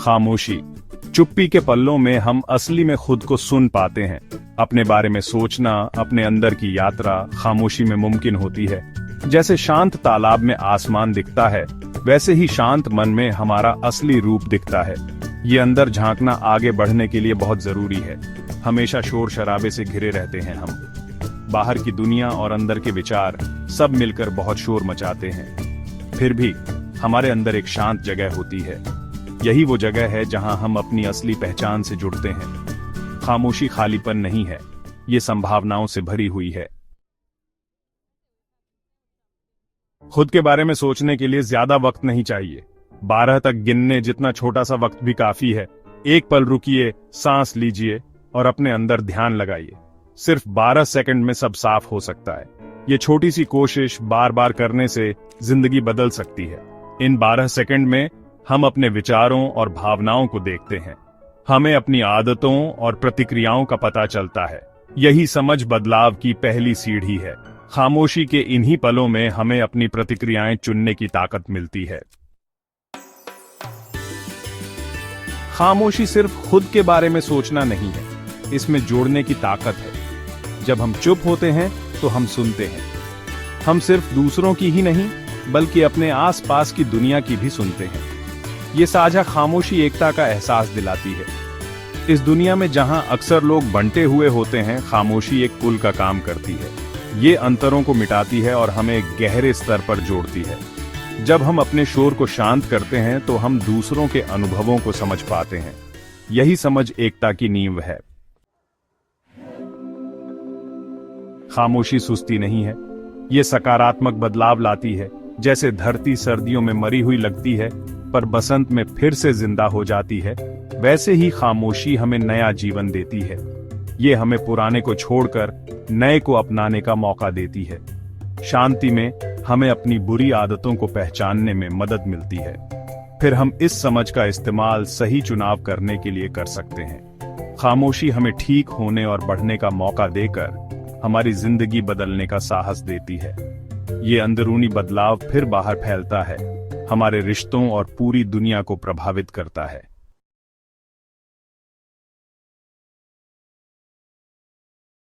खामोशी। चुप्पी के पल्लों में हम असली में खुद को सुन पाते हैं। अपने बारे में सोचना, अपने अंदर की यात्रा खामोशी में मुमकिन होती है। जैसे शांत तालाब में आसमान दिखता है, वैसे ही शांत मन में हमारा असली रूप दिखता है। ये अंदर झांकना आगे बढ़ने के लिए बहुत जरूरी है। हमेशा शोर शराबे से घिरे रहते हैं हम। बाहर की दुनिया और अंदर के विचार सब मिलकर बहुत शोर मचाते हैं। फिर भी हमारे अंदर एक शांत जगह होती है। यही वो जगह है जहां हम अपनी असली पहचान से जुड़ते हैं। खामोशी खालीपन नहीं है, ये संभावनाओं से भरी हुई है। खुद के बारे में सोचने के लिए ज्यादा वक्त नहीं चाहिए। 12 तक गिनने जितना छोटा सा वक्त भी काफी है। एक पल रुकिए, सांस लीजिए और अपने अंदर ध्यान लगाइए। सिर्फ 12 सेकंड में सब साफ हो सकता है। ये छोटी सी कोशिश बार बार करने से जिंदगी बदल सकती है। इन 12 सेकंड में हम अपने विचारों और भावनाओं को देखते हैं। हमें अपनी आदतों और प्रतिक्रियाओं का पता चलता है। यही समझ बदलाव की पहली सीढ़ी है। खामोशी के इन्हीं पलों में हमें अपनी प्रतिक्रियाएं चुनने की ताकत मिलती है। खामोशी सिर्फ खुद के बारे में सोचना नहीं है, इसमें जोड़ने की ताकत है। जब हम चुप होते हैं तो हम सुनते हैं। हम सिर्फ दूसरों की ही नहीं, बल्कि अपने आसपास की दुनिया की भी सुनते हैं। ये साझा खामोशी एकता का एहसास दिलाती है। इस दुनिया में जहां अक्सर लोग बंटे हुए होते हैं, खामोशी एक पुल का काम करती है। ये अंतरों को मिटाती है और हमें गहरे स्तर पर जोड़ती है। जब हम अपने शोर को शांत करते हैं तो हम दूसरों के अनुभवों को समझ पाते हैं। यही समझ एकता की नींव है। खामोशी सुस्ती नहीं है, ये सकारात्मक बदलाव लाती है। जैसे धरती सर्दियों में मरी हुई लगती है पर बसंत में फिर से जिंदा हो जाती है, वैसे ही खामोशी हमें नया जीवन देती है। ये हमें पुराने को छोड़कर नए को अपनाने का मौका देती है। शांति में हमें अपनी बुरी आदतों को पहचानने में मदद मिलती है। फिर हम इस समझ का इस्तेमाल सही चुनाव करने के लिए कर सकते हैं। खामोशी हमें ठीक होने और बढ़ने का मौका देकर हमारी जिंदगी बदलने का साहस देती है। ये अंदरूनी बदलाव फिर बाहर फैलता है, हमारे रिश्तों और पूरी दुनिया को प्रभावित करता है।